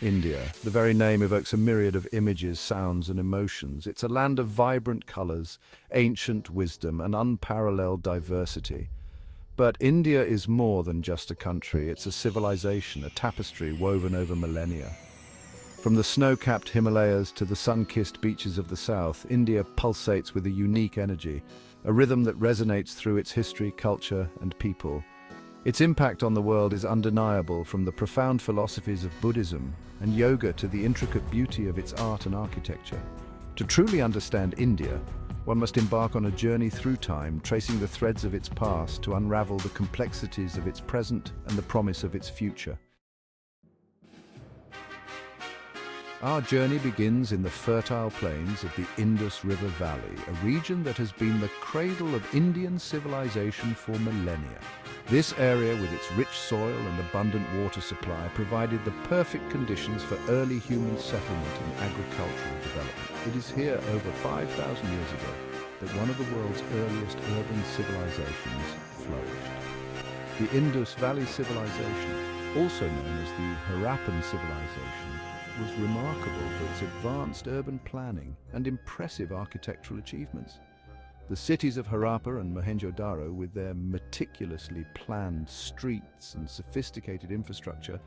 India. The very name evokes a myriad of images, sounds, and emotions. It's a land of vibrant colors, ancient wisdom, and unparalleled diversity. But India is more than just a country. It's a civilization, a tapestry woven over millennia. From the snow-capped Himalayas to the sun-kissed beaches of the south, India pulsates with a unique energy, a rhythm that resonates through its history, culture, and people. Its impact on the world is undeniable, from the profound philosophies of Buddhism and yoga to the intricate beauty of its art and architecture. To truly understand India, one must embark on a journey through time, tracing the threads of its past to unravel the complexities of its present and the promise of its future. Our journey begins in the fertile plains of the Indus River Valley, a region that has been the cradle of Indian civilization for millennia. This area, with its rich soil and abundant water supply, provided the perfect conditions for early human settlement and agricultural development. It is here, over 5,000 years ago, that one of the world's earliest urban civilizations flourished. The Indus Valley Civilization, also known as the Harappan Civilization, was remarkable for its advanced urban planning and impressive architectural achievements. The cities of Harappa and Mohenjo-daro, with their meticulously planned streets and sophisticated infrastructure,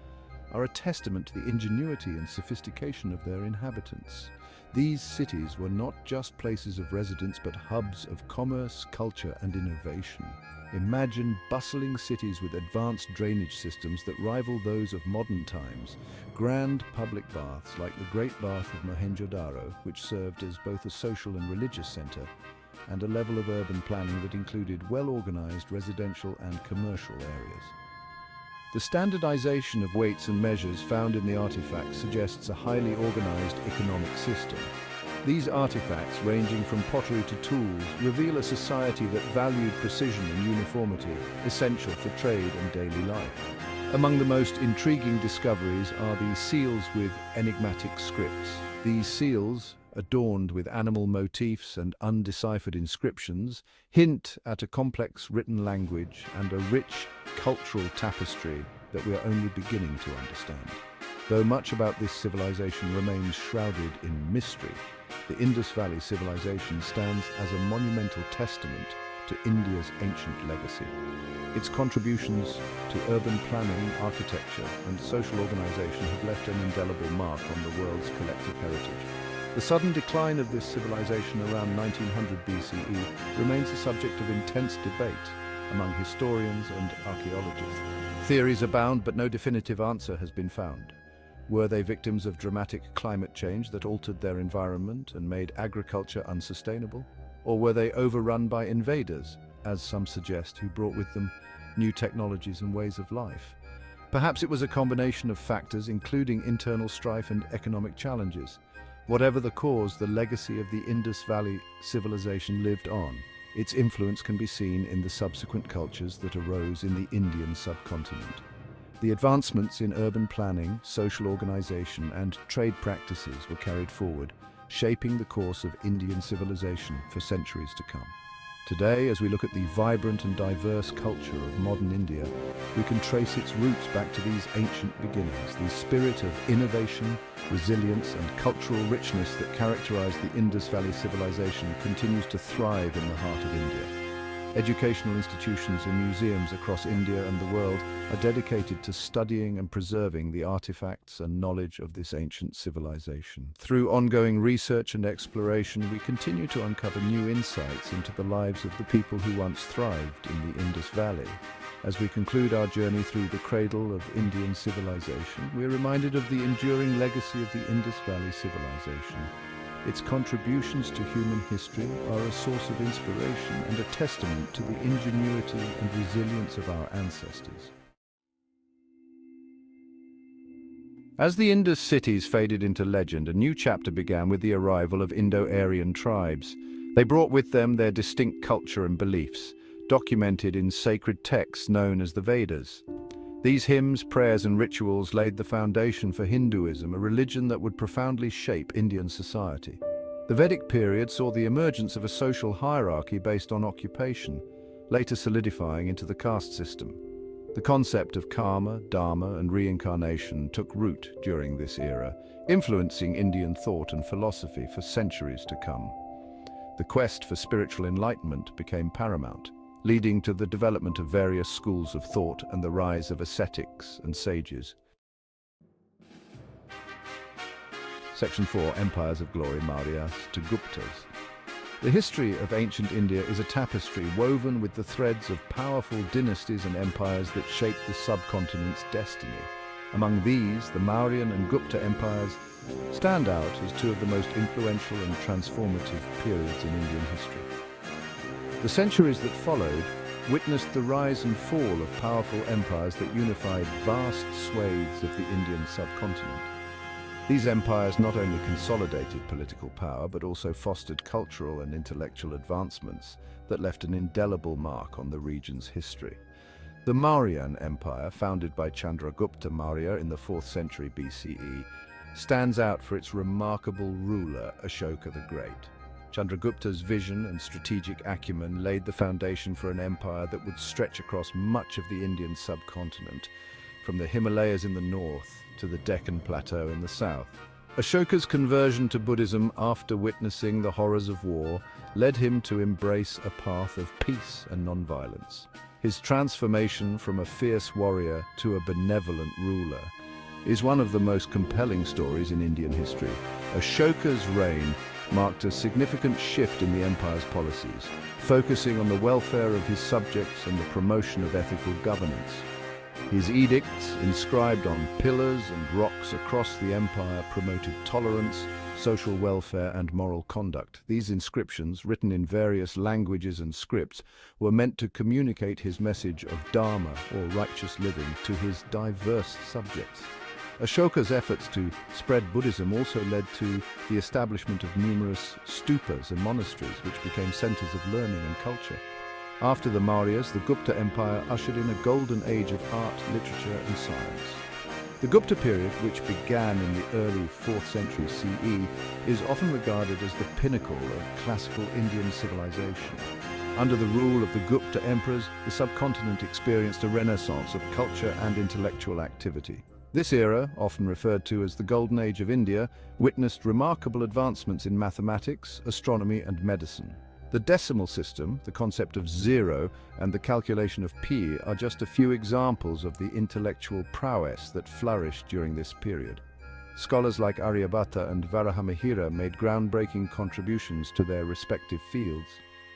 are a testament to the ingenuity and sophistication of their inhabitants. These cities were not just places of residence, but hubs of commerce, culture, and innovation. Imagine bustling cities with advanced drainage systems that rival those of modern times, grand public baths like the Great Bath of Mohenjo-daro, which served as both a social and religious center, and a level of urban planning that included well-organized residential and commercial areas. The standardization of weights and measures found in the artifacts suggests a highly organized economic system. These artifacts, ranging from pottery to tools, reveal a society that valued precision and uniformity, essential for trade and daily life. Among the most intriguing discoveries are the seals with enigmatic scripts. These seals, adorned with animal motifs and undeciphered inscriptions, hint at a complex written language and a rich cultural tapestry that we are only beginning to understand. Though much about this civilization remains shrouded in mystery, the Indus Valley Civilization stands as a monumental testament to India's ancient legacy. Its contributions to urban planning, architecture, and social organization have left an indelible mark on the world's collective heritage. The sudden decline of this civilization around 1900 BCE remains a subject of intense debate among historians and archaeologists. Theories abound, but no definitive answer has been found. Were they victims of dramatic climate change that altered their environment and made agriculture unsustainable? Or were they overrun by invaders, as some suggest, who brought with them new technologies and ways of life? Perhaps it was a combination of factors, including internal strife and economic challenges. Whatever the cause, the legacy of the Indus Valley civilization lived on. Its influence can be seen in the subsequent cultures that arose in the Indian subcontinent. The advancements in urban planning, social organization, and trade practices were carried forward, shaping the course of Indian civilization for centuries to come. Today, as we look at the vibrant and diverse culture of modern India, we can trace its roots back to these ancient beginnings. The spirit of innovation, resilience, and cultural richness that characterized the Indus Valley civilization continues to thrive in the heart of India. Educational institutions and museums across India and the world are dedicated to studying and preserving the artifacts and knowledge of this ancient civilization. Through ongoing research and exploration, we continue to uncover new insights into the lives of the people who once thrived in the Indus Valley. As we conclude our journey through the cradle of Indian civilization, we are reminded of the enduring legacy of the Indus Valley civilization. Its contributions to human history are a source of inspiration and a testament to the ingenuity and resilience of our ancestors. As the Indus cities faded into legend, a new chapter began with the arrival of Indo-Aryan tribes. They brought with them their distinct culture and beliefs, documented in sacred texts known as the Vedas. These hymns, prayers, and rituals laid the foundation for Hinduism, a religion that would profoundly shape Indian society. The Vedic period saw the emergence of a social hierarchy based on occupation, later solidifying into the caste system. The concept of karma, dharma, and reincarnation took root during this era, influencing Indian thought and philosophy for centuries to come. The quest for spiritual enlightenment became paramount, leading to the development of various schools of thought and the rise of ascetics and sages. Section 4. Empires of Glory, Mauryas to Guptas. The history of ancient India is a tapestry woven with the threads of powerful dynasties and empires that shaped the subcontinent's destiny. Among these, the Mauryan and Gupta empires stand out as two of the most influential and transformative periods in Indian history. The centuries that followed witnessed the rise and fall of powerful empires that unified vast swathes of the Indian subcontinent. These empires not only consolidated political power, but also fostered cultural and intellectual advancements that left an indelible mark on the region's history. The Mauryan Empire, founded by Chandragupta Maurya in the 4th century BCE, stands out for its remarkable ruler, Ashoka the Great. Chandragupta's vision and strategic acumen laid the foundation for an empire that would stretch across much of the Indian subcontinent, from the Himalayas in the north to the Deccan Plateau in the south. Ashoka's conversion to Buddhism after witnessing the horrors of war led him to embrace a path of peace and non-violence. His transformation from a fierce warrior to a benevolent ruler is one of the most compelling stories in Indian history. Ashoka's reign marked a significant shift in the empire's policies, focusing on the welfare of his subjects and the promotion of ethical governance. His edicts, inscribed on pillars and rocks across the empire, promoted tolerance, social welfare, and moral conduct. These inscriptions, written in various languages and scripts, were meant to communicate his message of dharma, or righteous living, to his diverse subjects. Ashoka's efforts to spread Buddhism also led to the establishment of numerous stupas and monasteries, which became centers of learning and culture. After the Mauryas, the Gupta Empire ushered in a golden age of art, literature, and science. The Gupta period, which began in the early 4th century CE, is often regarded as the pinnacle of classical Indian civilization. Under the rule of the Gupta emperors, the subcontinent experienced a renaissance of culture and intellectual activity. This era, often referred to as the Golden Age of India, witnessed remarkable advancements in mathematics, astronomy, and medicine. The decimal system, the concept of zero, and the calculation of pi are just a few examples of the intellectual prowess that flourished during this period. Scholars like Aryabhata and Varahamihira made groundbreaking contributions to their respective fields,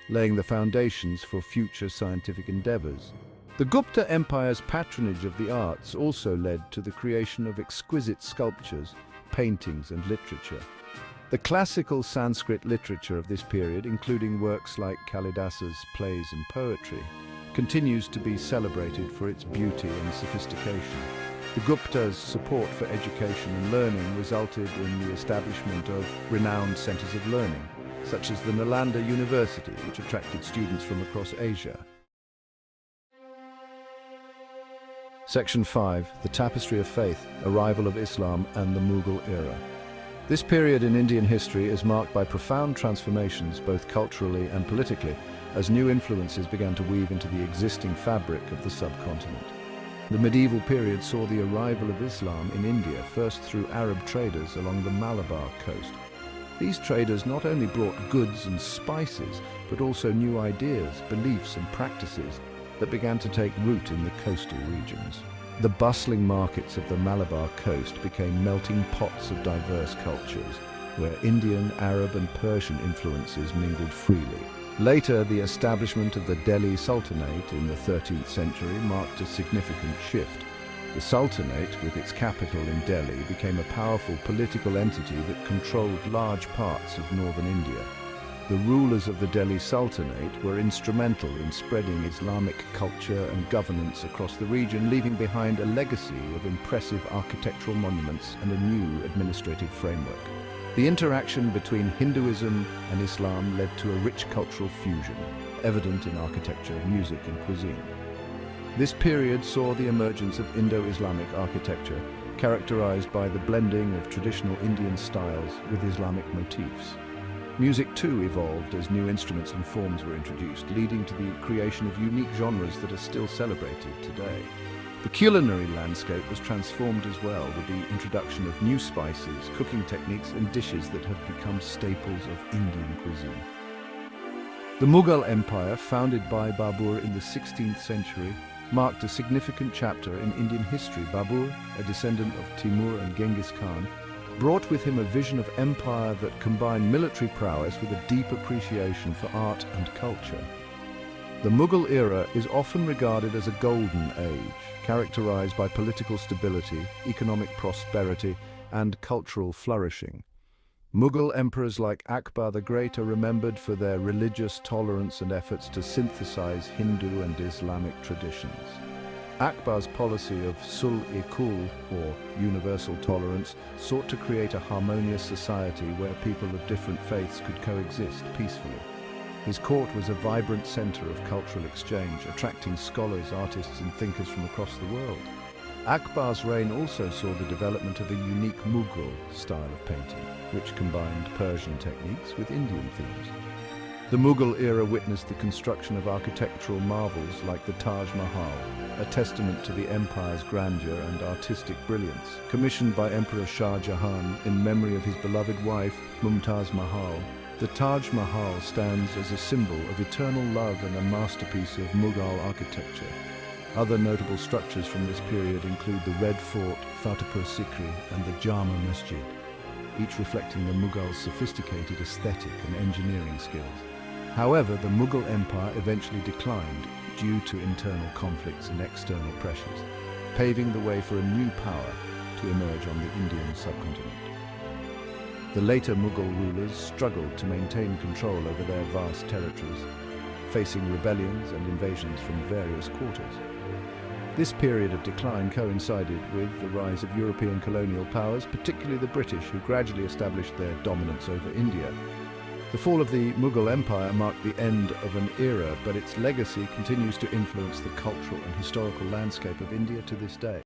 laying the foundations for future scientific endeavors. The Gupta Empire's patronage of the arts also led to the creation of exquisite sculptures, paintings, and literature. The classical Sanskrit literature of this period, including works like Kalidasa's plays and poetry, continues to be celebrated for its beauty and sophistication. The Guptas' support for education and learning resulted in the establishment of renowned centers of learning, such as the Nalanda University, which attracted students from across Asia. Section 5. The Tapestry of Faith, Arrival of Islam and the Mughal Era. This period in Indian history is marked by profound transformations, both culturally and politically, as new influences began to weave into the existing fabric of the subcontinent. The medieval period saw the arrival of Islam in India, first through Arab traders along the Malabar coast. These traders not only brought goods and spices, but also new ideas, beliefs, and practices that began to take root in the coastal regions. The bustling markets of the Malabar coast became melting pots of diverse cultures, where Indian, Arab, and Persian influences mingled freely. Later, the establishment of the Delhi Sultanate in the 13th century marked a significant shift. The Sultanate, with its capital in Delhi, became a powerful political entity that controlled large parts of northern India. The rulers of the Delhi Sultanate were instrumental in spreading Islamic culture and governance across the region, leaving behind a legacy of impressive architectural monuments and a new administrative framework. The interaction between Hinduism and Islam led to a rich cultural fusion, evident in architecture, music, and cuisine. This period saw the emergence of Indo-Islamic architecture, characterized by the blending of traditional Indian styles with Islamic motifs. Music too evolved as new instruments and forms were introduced, leading to the creation of unique genres that are still celebrated today. The culinary landscape was transformed as well with the introduction of new spices, cooking techniques and dishes that have become staples of Indian cuisine. The Mughal Empire, founded by Babur in the 16th century, marked a significant chapter in Indian history. Babur, a descendant of Timur and Genghis Khan, brought with him a vision of empire that combined military prowess with a deep appreciation for art and culture. The Mughal era is often regarded as a golden age, characterized by political stability, economic prosperity, and cultural flourishing. Mughal emperors like Akbar the Great are remembered for their religious tolerance and efforts to synthesize Hindu and Islamic traditions. Akbar's policy of sul-e-kul, or universal tolerance, sought to create a harmonious society where people of different faiths could coexist peacefully. His court was a vibrant center of cultural exchange, attracting scholars, artists, and thinkers from across the world. Akbar's reign also saw the development of a unique Mughal style of painting, which combined Persian techniques with Indian themes. The Mughal era witnessed the construction of architectural marvels like the Taj Mahal, a testament to the empire's grandeur and artistic brilliance. Commissioned by Emperor Shah Jahan in memory of his beloved wife, Mumtaz Mahal, the Taj Mahal stands as a symbol of eternal love and a masterpiece of Mughal architecture. Other notable structures from this period include the Red Fort, Fatehpur Sikri, and the Jama Masjid, each reflecting the Mughals' sophisticated aesthetic and engineering skills. However, the Mughal Empire eventually declined due to internal conflicts and external pressures, paving the way for a new power to emerge on the Indian subcontinent. The later Mughal rulers struggled to maintain control over their vast territories, facing rebellions and invasions from various quarters. This period of decline coincided with the rise of European colonial powers, particularly the British, who gradually established their dominance over India. The fall of the Mughal Empire marked the end of an era, but its legacy continues to influence the cultural and historical landscape of India to this day.